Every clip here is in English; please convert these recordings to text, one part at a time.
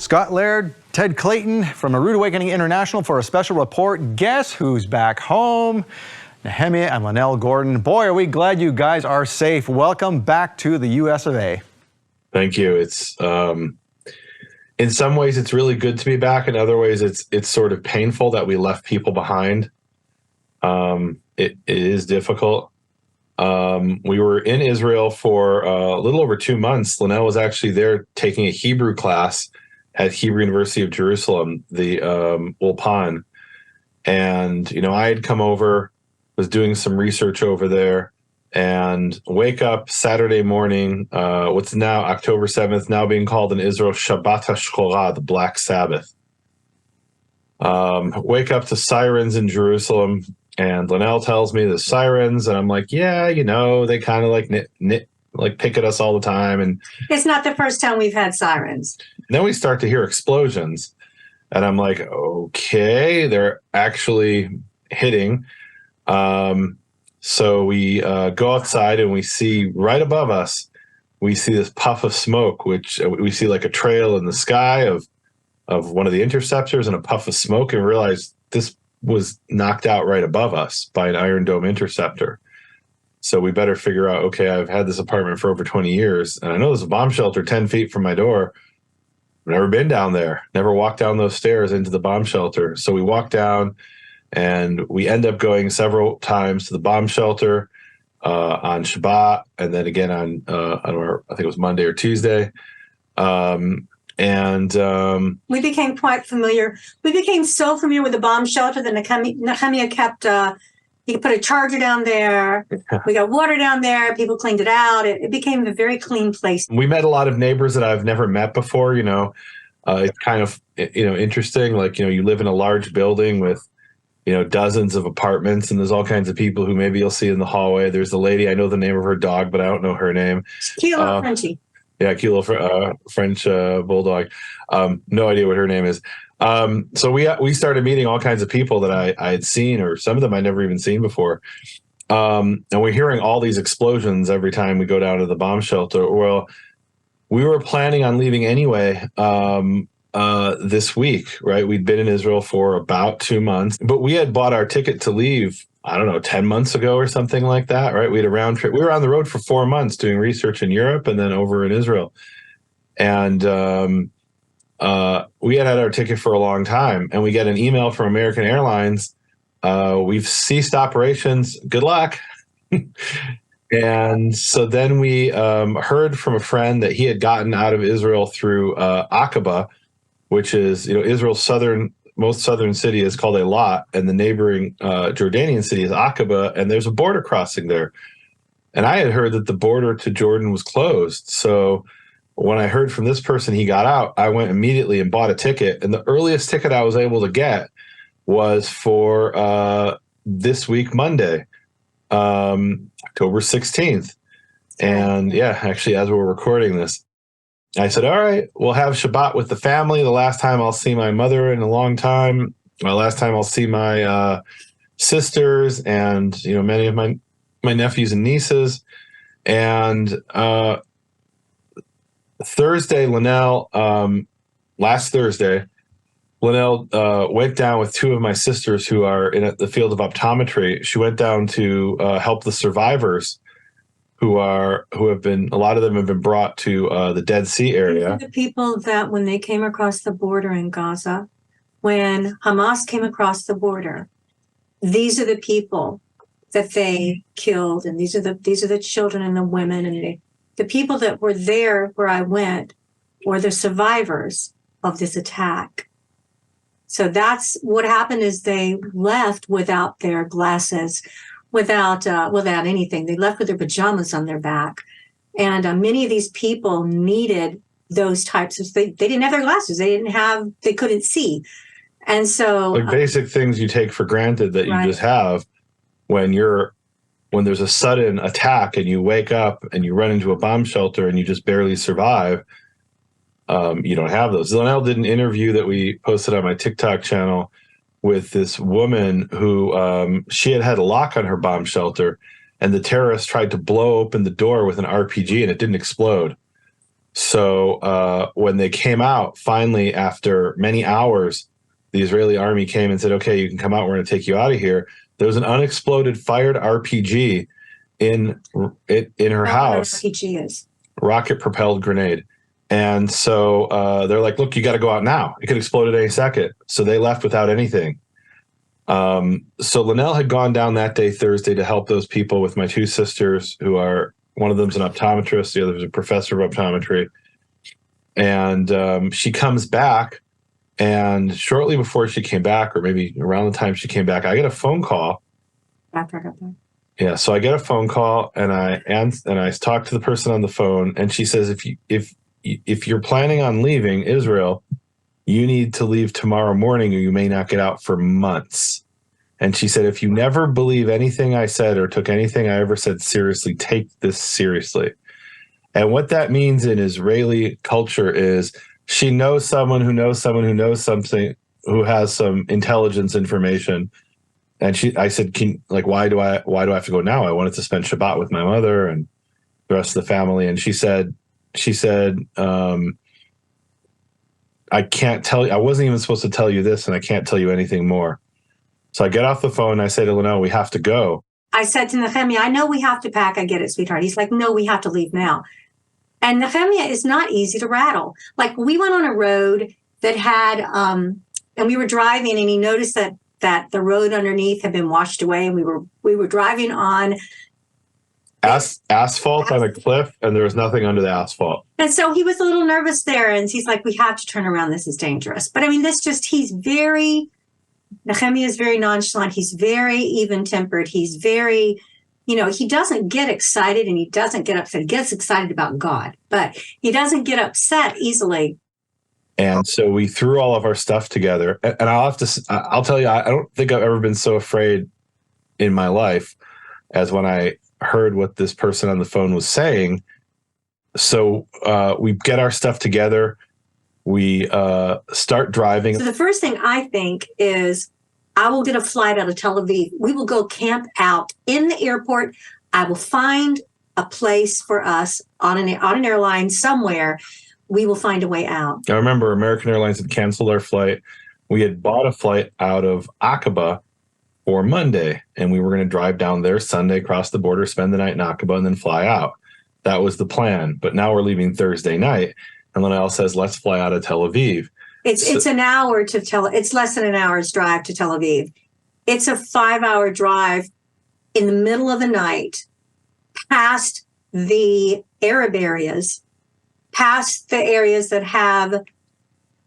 Scott Laird, Ted Clayton from A Rude Awakening International for a special report. Guess who's back home? Nehemiah and Linnell Gordon. Boy, are we glad you guys are safe. Welcome back to the US of A. Thank you. It's in some ways it's really good to be back. In other ways, it's sort of painful that we left people behind. It is difficult. We were in Israel for a little over 2 months. Linnell was actually there taking a Hebrew class at Hebrew University of Jerusalem, the Ulpan. And, I had come over, was doing some research over there, and wake up Saturday morning, what's now October 7th, now being called in Israel Shabbat HaShchorah, the Black Sabbath. Wake up to sirens in Jerusalem, and Linnell tells me the sirens, and I'm like, yeah, they kind of like pick at us all the time. And it's not the first time we've had sirens. Then we start to hear explosions, and I'm like, okay, they're actually hitting. So we go outside, and we see right above us, we see this puff of smoke, which we see like a trail in the sky of one of the interceptors and a puff of smoke, and realize this was knocked out right above us by an Iron Dome interceptor. So we better figure out, okay, I've had this apartment for over 20 years, and I know there's a bomb shelter 10 feet from my door. I've never been down there, never walked down those stairs into the bomb shelter. So we walk down, and we end up going several times to the bomb shelter on Shabbat, and then again on I think it was Monday or Tuesday. We became quite familiar. We became so familiar with the bomb shelter that Nehemiah kept, he could put a charger down there. We got water down there. People cleaned it out. It became a very clean place. We met a lot of neighbors that I've never met before. It's kind of, interesting. Like, you live in a large building with, dozens of apartments, and there's all kinds of people who maybe you'll see in the hallway. There's a lady, I know the name of her dog, but I don't know her name. Kilo Frenchie. Yeah, Kilo French bulldog. No idea what her name is. So we started meeting all kinds of people that I had seen, or some of them I'd never even seen before. And we're hearing all these explosions every time we go down to the bomb shelter. Well, we were planning on leaving anyway this week, right? We'd been in Israel for about 2 months, but we had bought our ticket to leave, I don't know, 10 months ago or something like that, right? We had a round trip. We were on the road for 4 months doing research in Europe and then over in Israel. And we had our ticket for a long time, and we get an email from American Airlines. We've ceased operations. Good luck. And so then we heard from a friend that he had gotten out of Israel through Aqaba, which is, Israel's most southern city is called Eilat, and the neighboring Jordanian city is Aqaba, and there's a border crossing there. And I had heard that the border to Jordan was closed. So when I heard from this person he got out, I went immediately and bought a ticket. And the earliest ticket I was able to get was for this week, Monday, October 16th. And yeah, actually, as we're recording this, I said, all right, we'll have Shabbat with the family. The last time I'll see my mother in a long time. The last time I'll see my sisters and, many of my nephews and nieces. And Thursday, Linnell, last Thursday, Linnell went down with 2 of my sisters who are in the field of optometry. She went down to help the survivors who have been, a lot of them have been brought to the Dead Sea area. The people that when they came across the border in Gaza, when Hamas came across the border, these are the people that they killed, and these are the children and the women, and the people that were there where I went were the survivors of this attack. So that's what happened, is they left without their glasses, without anything. They left with their pajamas on their back. And many of these people needed those types of, they didn't have their glasses. They couldn't see. And so like basic things you take for granted that you just have when there's a sudden attack and you wake up and you run into a bomb shelter and you just barely survive. You don't have those. Linnell did an interview that we posted on my TikTok channel with this woman who she had a lock on her bomb shelter, and the terrorists tried to blow open the door with an RPG, and it didn't explode. So when they came out, finally, after many hours, the Israeli army came and said, okay, you can come out. We're going to take you out of here. There was an unexploded fired RPG in her house. RPG is rocket propelled grenade. And so they're like, look, you got to go out now. It could explode at any second. So they left without anything. So Linnell had gone down that day, Thursday, to help those people with my two sisters, who are, one of them's an optometrist, the other is a professor of optometry. And she comes back, and shortly before she came back, or maybe around the time she came back, I get a phone call. after I got there. Yeah, so I get a phone call, and I talk to the person on the phone, and she says, if you're planning on leaving Israel, you need to leave tomorrow morning, or you may not get out for months. And she said, if you never believe anything I said or took anything I ever said seriously, take this seriously. And what that means in Israeli culture is she knows someone who knows someone who knows something, who has some intelligence information. And I said, why do I have to go now? I wanted to spend Shabbat with my mother and the rest of the family. And she said, I can't tell you, I wasn't even supposed to tell you this, and I can't tell you anything more. So I get off the phone and I say to Linnell, we have to go. I said to Nehemiah, I know we have to pack. I get it, sweetheart. He's like, no, we have to leave now. And Nehemiah is not easy to rattle. Like, we went on a road that had, and we were driving, and he noticed that the road underneath had been washed away, and we were driving on asphalt on a cliff, and there was nothing under the asphalt. And so he was a little nervous there, and he's like, we have to turn around. This is dangerous. But I mean, Nehemiah is very nonchalant. He's very even-tempered. He's very, he doesn't get excited and he doesn't get upset. He gets excited about God, but he doesn't get upset easily. And so we threw all of our stuff together. And I'll tell you, I don't think I've ever been so afraid in my life as when I heard what this person on the phone was saying. So we get our stuff together. We start driving. So the first thing I think is I will get a flight out of Tel Aviv. We will go camp out in the airport. I will find a place for us on an airline somewhere. We will find a way out. I remember American Airlines had canceled our flight. We had bought a flight out of Aqaba for Monday, and we were going to drive down there Sunday, cross the border, spend the night in Aqaba, and then fly out. That was the plan. But now we're leaving Thursday night. And Linnell says, let's fly out of Tel Aviv. It's an hour to it's less than an hour's drive to Tel Aviv. It's a 5-hour drive in the middle of the night, past the Arab areas, past the areas that have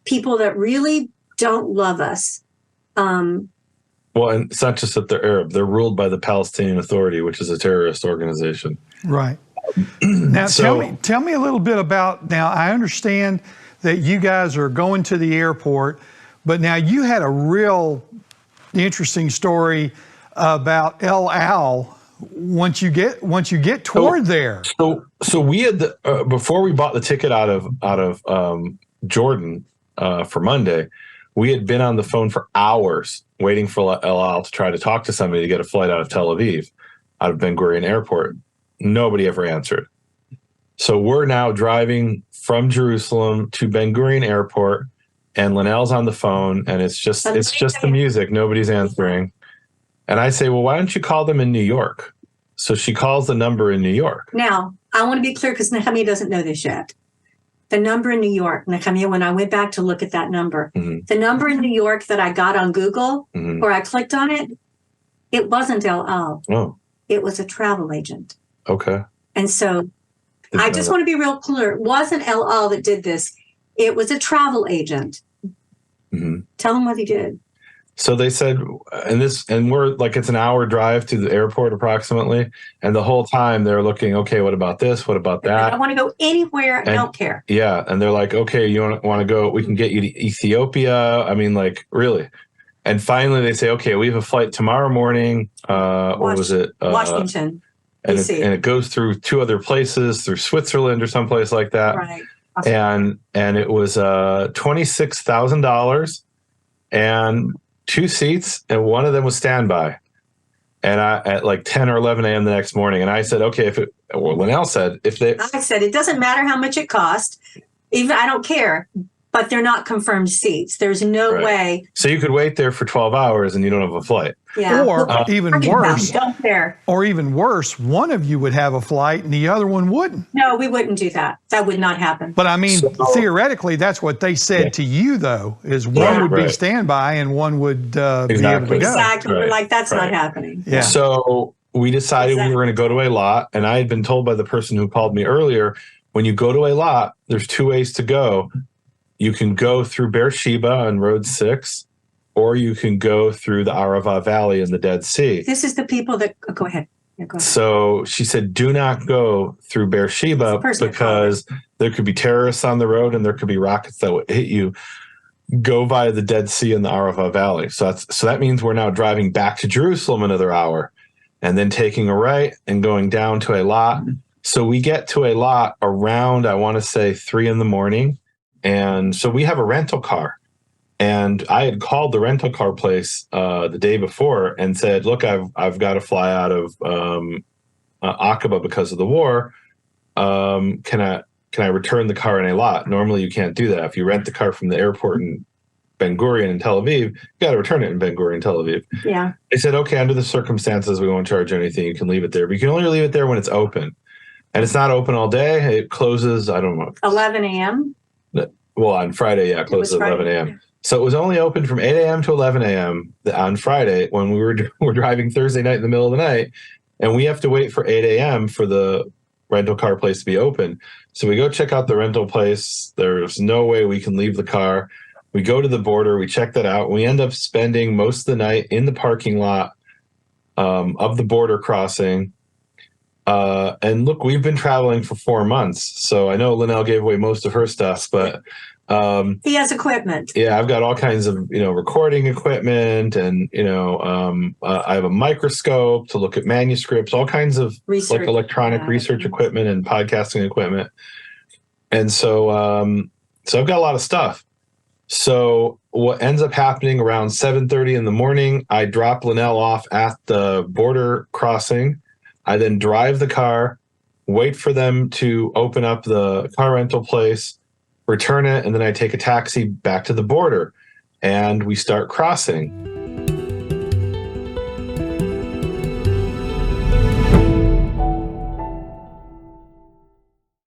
people that really don't love us. Well, and it's not just that they're Arab. They're ruled by the Palestinian Authority, which is a terrorist organization. Right. Now, tell me a little bit about, now I understand that you guys are going to the airport, but now you had a real interesting story about El Al once you get toward there. So we had before we bought the ticket out of Jordan for Monday, we had been on the phone for hours waiting for El Al to try to talk to somebody to get a flight out of Tel Aviv, out of Ben Gurion Airport. Nobody ever answered. So we're now driving from Jerusalem to Ben Gurion Airport, and Linnell's on the phone, and it's just the music. Nobody's answering. And I say, well, why don't you call them in New York? So she calls the number in New York. Now, I want to be clear because Nehemiah doesn't know this yet. The number in New York, Nehemiah, when I went back to look at that number, the number in New York that I got on Google, where I clicked on it, it wasn't El Al. Oh. It was a travel agent. Okay. And so I just want to be real clear. It wasn't El Al that did this. It was a travel agent. Tell them what he did. So they said, and we're like, it's an hour drive to the airport approximately. And the whole time they're looking, okay, what about this? What about that? I want to go anywhere. I don't care. Yeah. And they're like, okay, you want to go, we can get you to Ethiopia. I mean, like, really. And finally they say, okay, we have a flight tomorrow morning. What was it? Washington. And it goes through 2 other places, through Switzerland or someplace like that. Right. And it was $26,000 and 2 seats, and one of them was standby. and at like 10 or 11 a.m. the next morning. And I said, okay, Linnell said, I said, it doesn't matter how much it cost. Even I don't care, but they're not confirmed seats. There's no way. So you could wait there for 12 hours and you don't have a flight. Yeah. Or even worse, Don't care. or even worse, one of you would have a flight and the other one wouldn't. No, we wouldn't do that. That would not happen. But I mean, theoretically, that's what they said to you, though, is one would be standby and one would be able to go. Exactly. We're Right. like, that's not happening. Yeah. So we decided we were going to go to Eilat, and I had been told by the person who called me earlier, when you go to Eilat, there's two ways to go. You can go through Beersheba on Road 6, or you can go through the Arava Valley in the Dead Sea. This is the people that go ahead. Yeah, go ahead. So she said, do not go through Beersheba because there could be terrorists on the road and there could be rockets that would hit you. Go via the Dead Sea and the Arava Valley. So that means we're now driving back to Jerusalem another hour and then taking a right and going down to Eilat. So we get to Eilat around, I want to say 3 a.m. And so we have a rental car. And I had called the rental car place the day before and said, look, I've got to fly out of Aqaba because of the war. Can I return the car in Eilat? Normally you can't do that. If you rent the car from the airport in Ben Gurion in Tel Aviv, you got to return it in Ben Gurion, Tel Aviv. Yeah. They said, okay, under the circumstances, we won't charge you anything. You can leave it there. But you can only leave it there when it's open. And it's not open all day. It closes, I don't know. 11 a.m. Well, on Friday, yeah, it closes at 11 a.m. So it was only open from 8 a.m. to 11 a.m. on Friday when we're driving Thursday night in the middle of the night. And we have to wait for 8 a.m. for the rental car place to be open. So we go check out the rental place. There's no way we can leave the car. We go to the border. We check that out. We end up spending most of the night in the parking lot of the border crossing. And look, we've been traveling for 4 months. So I know Linnell gave away most of her stuff, but he has equipment. yeah, I've got all kinds of, recording equipment and, I have a microscope to look at manuscripts, all kinds of Research. like electronic research equipment and podcasting equipment. And so I've got a lot of stuff. So what ends up happening around 7:30 in the morning, I drop Linnell off at the border crossing. I then drive the car, wait for them to open up the car rental place, return it, and then I take a taxi back to the border and we start crossing.